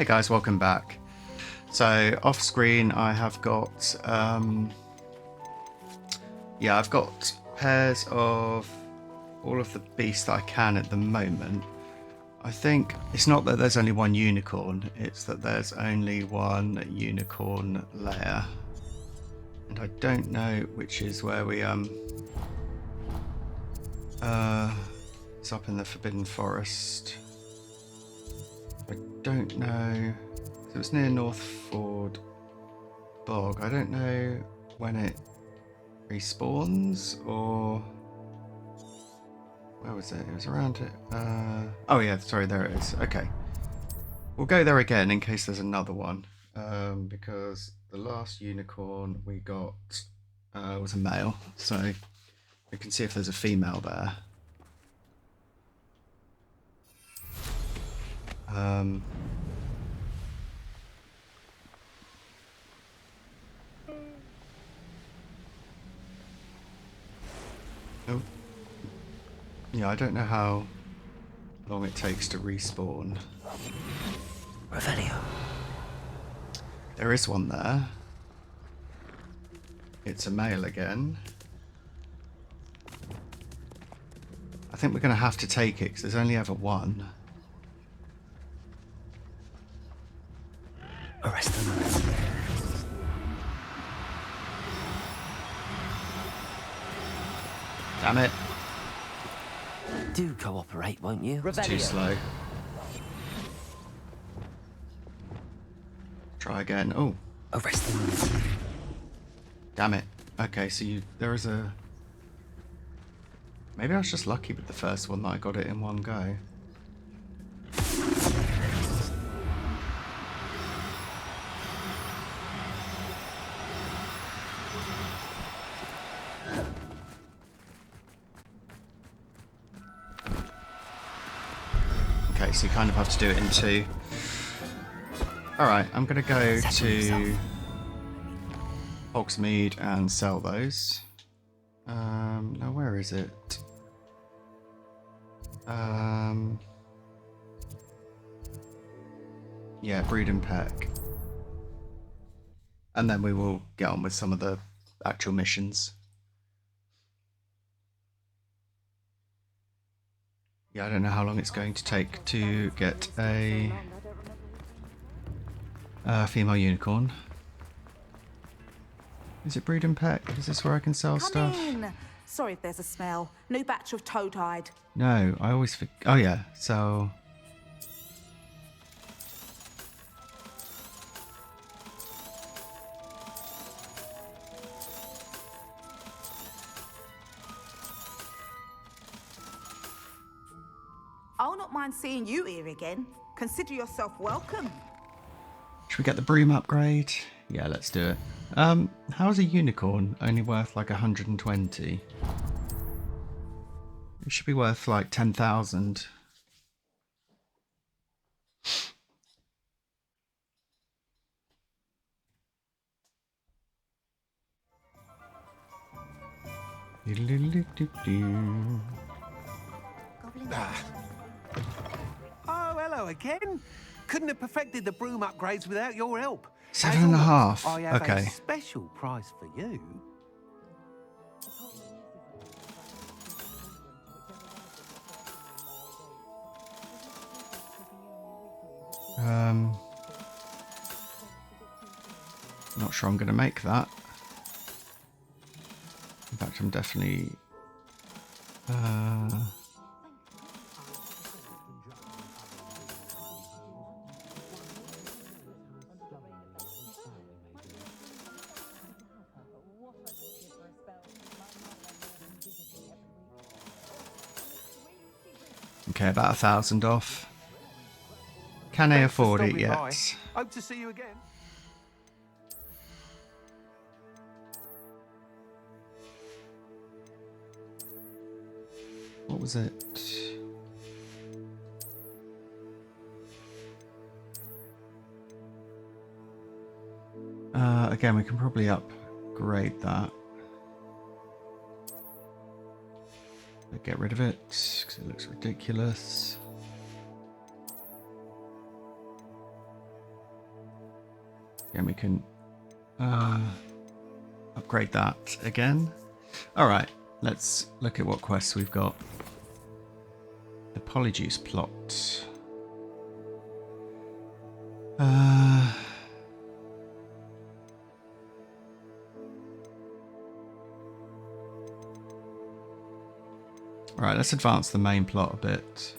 Hey guys, welcome back. So off screen I have got I've got pairs of all of the beasts that I can at the moment. I think it's not that there's only one unicorn, it's that there's only one unicorn layer. And I don't know which is where we it's up in the Forbidden Forest. I don't know. So it's near Northford Bog. I don't know when it respawns or where was it? It was around it. Oh yeah, sorry, there it is. Okay, we'll go there again in case there's another one, because the last unicorn we got was a male, so we can see if there's a female there. Oh, yeah, I don't know how long it takes to respawn. Revelio. There is one there. It's a male again. I think we're going to have to take it because there's only ever one. Arrest them. Damn it. Do cooperate, won't you? It's too slow. Try again. Oh. Arrest them. Damn it. Okay, so there is a... Maybe I was just lucky with the first one that I got it in one go. Okay, so you kind of have to do it in two. Alright, I'm going to go to Hogsmeade and sell those. Now where is it? Yeah, breed and peck. And then we will get on with some of the actual missions. Yeah, I don't know how long it's going to take to get a female unicorn. Is it breed and peck? Is this where I can sell stuff? In. Sorry if there's a smell. New batch of toad-hide. No, I always forget. Oh yeah, so... I'll not mind seeing you here again. Consider yourself welcome. Should we get the broom upgrade? Yeah, let's do it. How's a unicorn only worth like 120? It should be worth like 10,000. Oh, hello again. Couldn't have perfected the broom upgrades without your help. 7.5. I have Okay. a special price for you. Not sure I'm going to make that. In fact, I'm definitely... Okay, about 1,000 off. Can I Thanks for afford it stopping by. yet? Hope to see you again. What was it? Again, we can probably upgrade that. But get rid of it because it looks ridiculous. And we can upgrade that again. Alright, let's look at what quests we've got. The Polyjuice Plot. Right, let's advance the main plot a bit.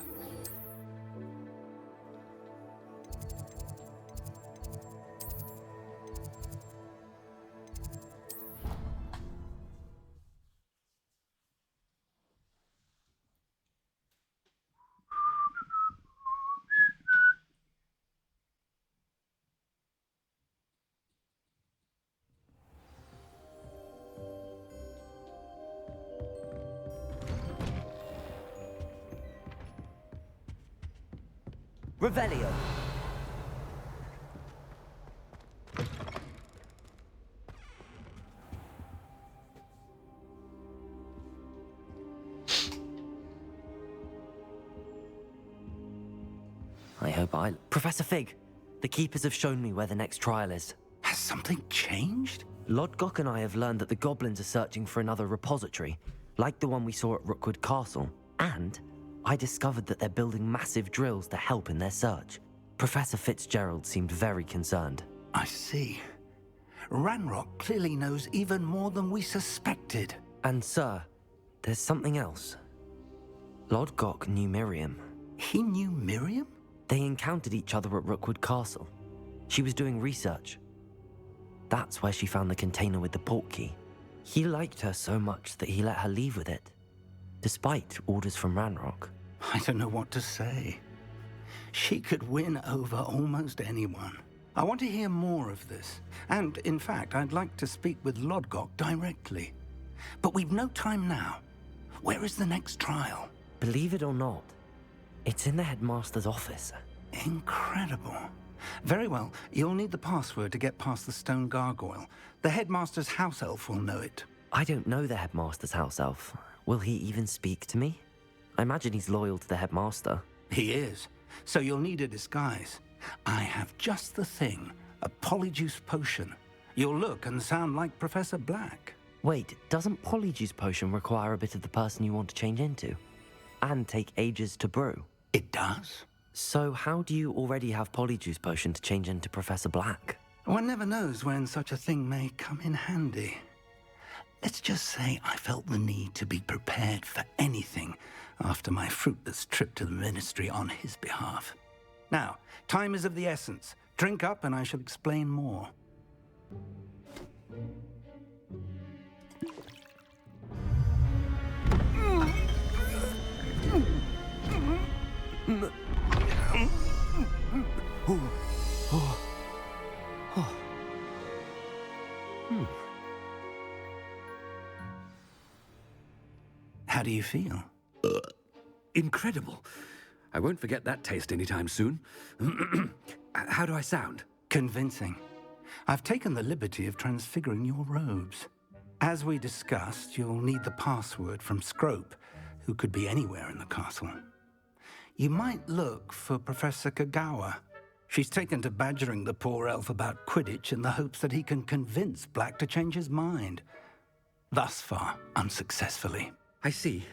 Revelio. Professor Fig, the Keepers have shown me where the next trial is. Has something changed? Lodgok and I have learned that the goblins are searching for another repository, like the one we saw at Rookwood Castle. And I discovered that they're building massive drills to help in their search. Professor Fitzgerald seemed very concerned. I see. Ranrock clearly knows even more than we suspected. And sir, there's something else. Lodgok knew Miriam. He knew Miriam? They encountered each other at Rookwood Castle. She was doing research. That's where she found the container with the port key. He liked her so much that he let her leave with it, despite orders from Ranrock. I don't know what to say. She could win over almost anyone. I want to hear more of this. And, in fact, I'd like to speak with Lodgok directly. But we've no time now. Where is the next trial? Believe it or not, it's in the Headmaster's office. Incredible. Very well. You'll need the password to get past the stone gargoyle. The Headmaster's house elf will know it. I don't know the Headmaster's house elf. Will he even speak to me? I imagine he's loyal to the Headmaster. He is. So you'll need a disguise. I have just the thing. A Polyjuice Potion. You'll look and sound like Professor Black. Wait, doesn't Polyjuice Potion require a bit of the person you want to change into? And take ages to brew? It does. So how do you already have Polyjuice Potion to change into Professor Black? One never knows when such a thing may come in handy. Let's just say I felt the need to be prepared for anything after my fruitless trip to the Ministry on his behalf. Now, time is of the essence. Drink up and I shall explain more. How do you feel? Incredible. I won't forget that taste anytime soon. How do I sound? Convincing. I've taken the liberty of transfiguring your robes. As we discussed, you'll need the password from Scrope, who could be anywhere in the castle. You might look for Professor Kagawa. She's taken to badgering the poor elf about Quidditch in the hopes that he can convince Black to change his mind. Thus far, unsuccessfully. I see.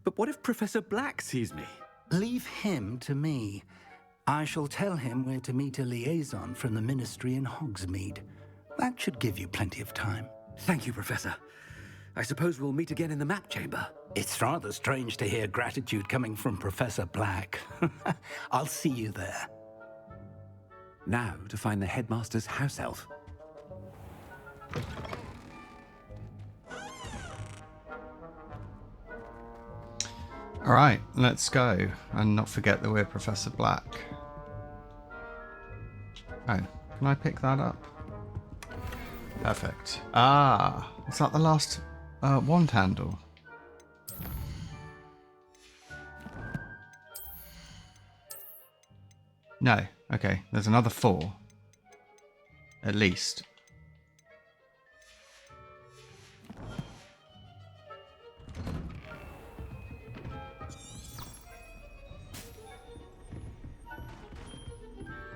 But what if Professor Black sees me? Leave him to me. I shall tell him where to meet a liaison from the Ministry in Hogsmeade. That should give you plenty of time. Thank you, Professor. I suppose we'll meet again in the map chamber. It's rather strange to hear gratitude coming from Professor Black. I'll see you there. Now to find the Headmaster's house elf. Alright, let's go. And not forget that we're Professor Black. Oh, can I pick that up? Perfect. Ah, is that the last wand handle? No. Okay, there's another 4. At least.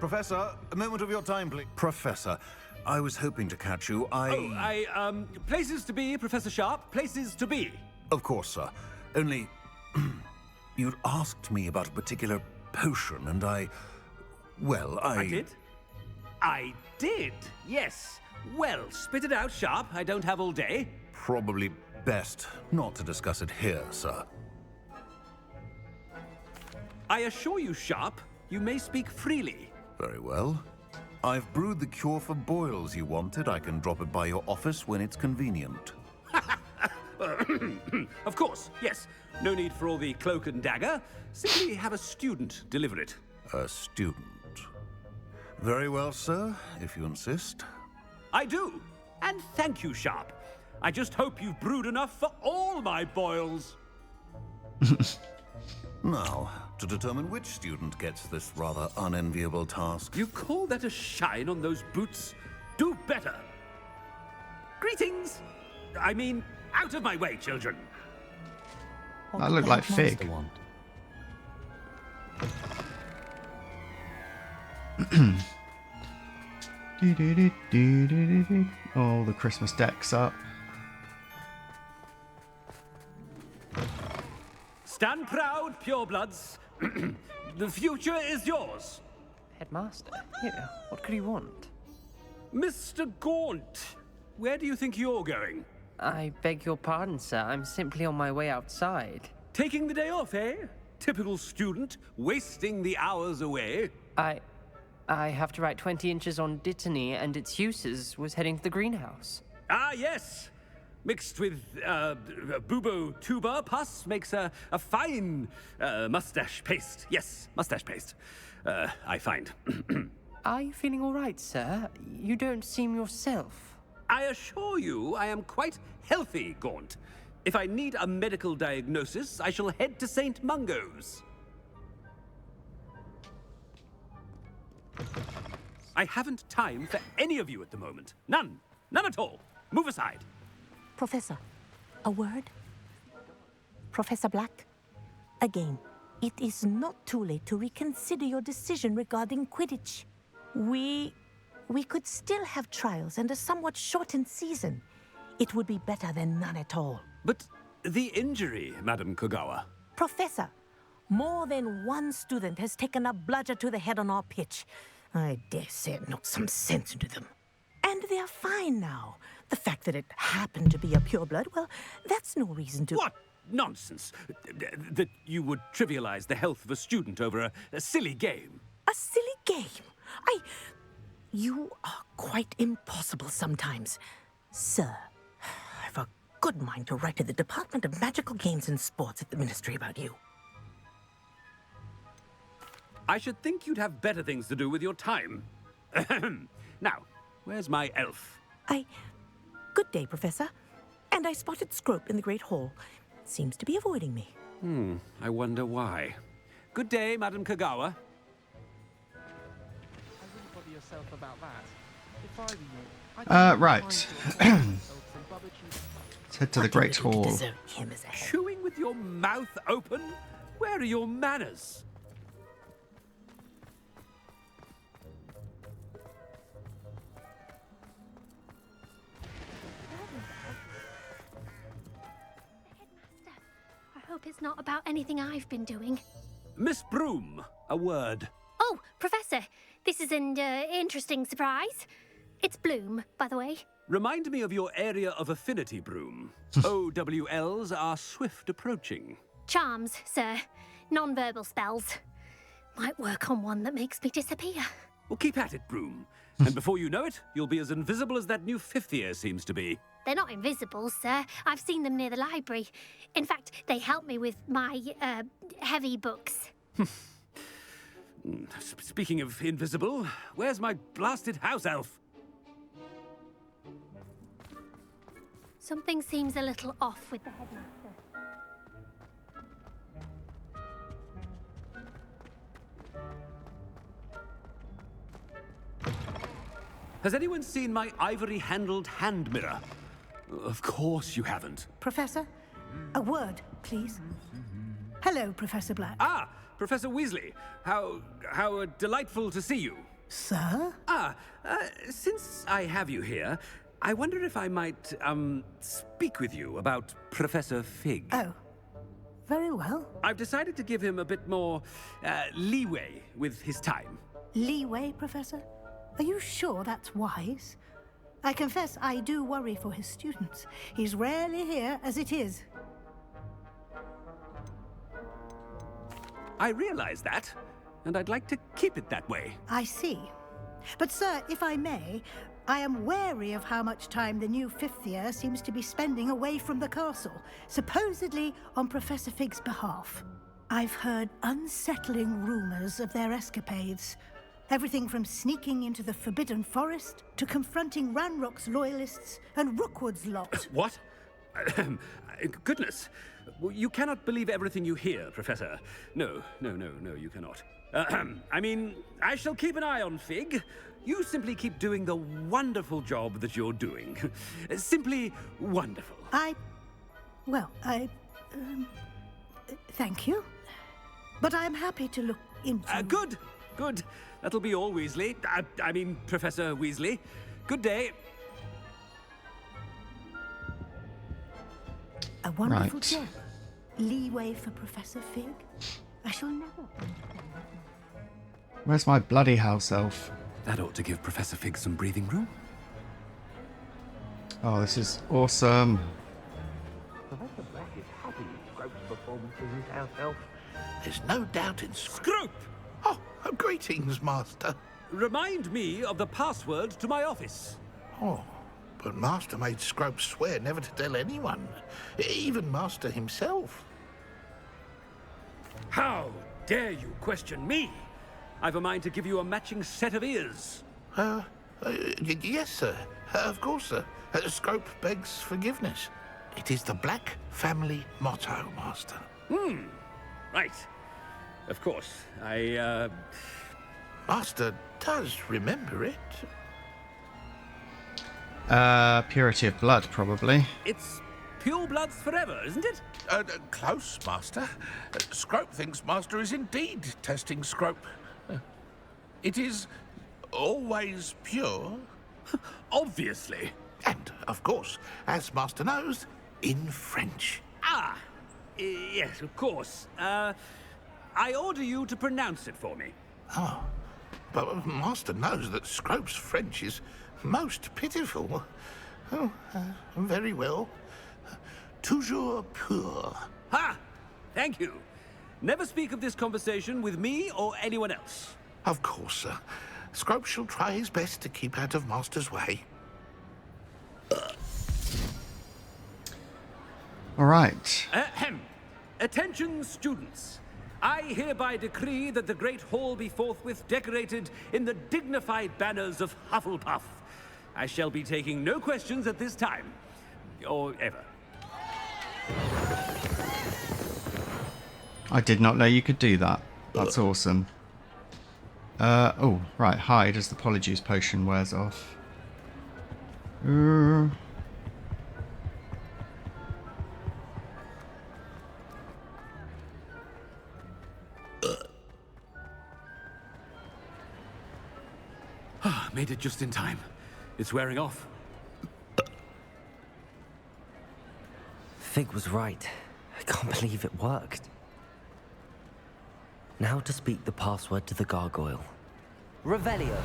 Professor, a moment of your time, please. Professor, I was hoping to catch you. Places to be, Professor Sharp. Places to be. Of course, sir. Only... you'd asked me about a particular potion, and I did? I did, yes. Well, spit it out, Sharp. I don't have all day. Probably best not to discuss it here, sir. I assure you, Sharp, you may speak freely. Very well. I've brewed the cure for boils you wanted. I can drop it by your office when it's convenient. Of course, yes. No need for all the cloak and dagger. Simply have a student deliver it. A student. Very well, sir, if you insist. I do. And thank you, Sharp. I just hope you've brewed enough for all my boils. Now, to determine which student gets this rather unenviable task. You call that a shine on those boots? Do better. Greetings. I mean, out of my way, children. That looked like Fig. All the Christmas decks up. Stand proud, purebloods. The future is yours. Headmaster? Yeah, what could he want? Mr. Gaunt, where do you think you're going? I beg your pardon, sir. I'm simply on my way outside. Taking the day off, eh? Typical student, wasting the hours away. I have to write 20 inches on Dittany and its uses. Was heading to the greenhouse. Ah, yes. Mixed with bubo tuber pus makes a fine mustache paste. Yes, mustache paste. I find. Are you feeling all right, sir? You don't seem yourself. I assure you I am quite healthy, Gaunt. If I need a medical diagnosis, I shall head to St. Mungo's. I haven't time for any of you at the moment. None. None at all. Move aside. Professor, a word? Professor Black, again, it is not too late to reconsider your decision regarding Quidditch. We could still have trials and a somewhat shortened season. It would be better than none at all. But the injury, Madam Kogawa. Professor, more than one student has taken a bludger to the head on our pitch. I dare say it knocked some sense into them. And they're fine now. The fact that it happened to be a pureblood, well, that's no reason to... What nonsense! That you would trivialize the health of a student over a silly game. A silly game? You are quite impossible sometimes. Sir, I've a good mind to write to the Department of Magical Games and Sports at the Ministry about you. I should think you'd have better things to do with your time. Now, where's my elf? Good day, Professor. And I spotted Scrope in the Great Hall. Seems to be avoiding me. I wonder why. Good day, Madam Kogawa. I wouldn't bother yourself about that. If I were you, Right. Let's head to the Great Hall. Desert him as a head. Chewing with your mouth open? Where are your manners? I hope it's not about anything I've been doing. Miss Broom, a word. Oh, Professor, this is an interesting surprise. It's Bloom, by the way. Remind me of your area of affinity, Broom. OWLs are swift approaching. Charms, sir. Non-verbal spells. Might work on one that makes me disappear. Well, keep at it, Broom. And before you know it, you'll be as invisible as that new fifth year seems to be. They're not invisible, sir. I've seen them near the library. In fact, they help me with my, heavy books. Speaking of invisible, where's my blasted house elf? Something seems a little off with the headmaster. Has anyone seen my ivory-handled hand mirror? Of course you haven't. Professor, a word, please. Hello, Professor Black. Ah, Professor Weasley. How delightful to see you. Sir? Since I have you here, I wonder if I might, speak with you about Professor Fig. Oh, very well. I've decided to give him a bit more, leeway with his time. Leeway, Professor? Are you sure that's wise? I confess I do worry for his students. He's rarely here as it is. I realize that, and I'd like to keep it that way. I see. But, sir, if I may, I am wary of how much time the new fifth year seems to be spending away from the castle, supposedly on Professor Fig's behalf. I've heard unsettling rumors of their escapades. Everything from sneaking into the Forbidden Forest to confronting Ranrock's loyalists and Rookwood's lot. What? Goodness. You cannot believe everything you hear, Professor. No, you cannot. I mean, I shall keep an eye on Fig. You simply keep doing the wonderful job that you're doing. Simply wonderful. Thank you. But I'm happy to look into... Good. That'll be all, Weasley. I mean, Professor Weasley. Good day. A wonderful job. Leeway for Professor Fig? I shall never... Where's my bloody house elf? That ought to give Professor Fig some breathing room. Oh, this is awesome. Professor Black is happy with Scrope's performance as his house elf. There's no doubt in Scrope! Oh, greetings, Master. Remind me of the password to my office. Oh, but Master made Scrope swear never to tell anyone, even Master himself. How dare you question me? I've a mind to give you a matching set of ears. Yes, sir. Of course, sir. Scrope begs forgiveness. It is the Black family motto, Master. Right. Of course. Master does remember it. Purity of blood, probably. It's pure bloods forever, isn't it? Close, Master. Scrope thinks Master is indeed testing Scrope. It is always pure. Obviously. And, of course, as Master knows, in French. Yes, of course. I order you to pronounce it for me. Oh, but Master knows that Scrope's French is most pitiful. Oh, very well. Toujours pur. Ha! Thank you. Never speak of this conversation with me or anyone else. Of course, sir. Scrope shall try his best to keep out of Master's way. All right. Attention, students. I hereby decree that the Great Hall be forthwith decorated in the dignified banners of Hufflepuff. I shall be taking no questions at this time. Or ever. I did not know you could do that. That's awesome. Oh, right, hide as the Polyjuice Potion wears off. Made it just in time. It's wearing off. Fig was right. I can't believe it worked. Now to speak the password to the gargoyle. Revelio.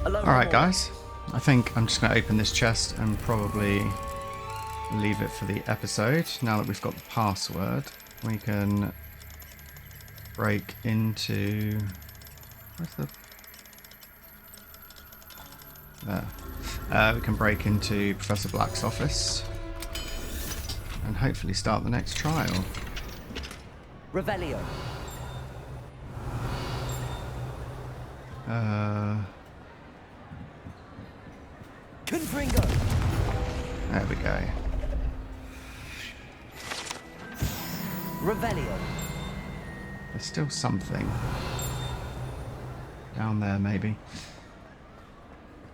Alright, guys. I think I'm just going to open this chest and probably leave it for the episode. Now that we've got the password, we can break into... Where's the... There. We can break into Professor Black's office and hopefully start the next trial. Revelio. Confringo. There we go. Revelio. There's still something down there, maybe.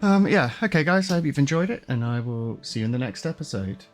Yeah, okay guys, I hope you've enjoyed it, and I will see you in the next episode.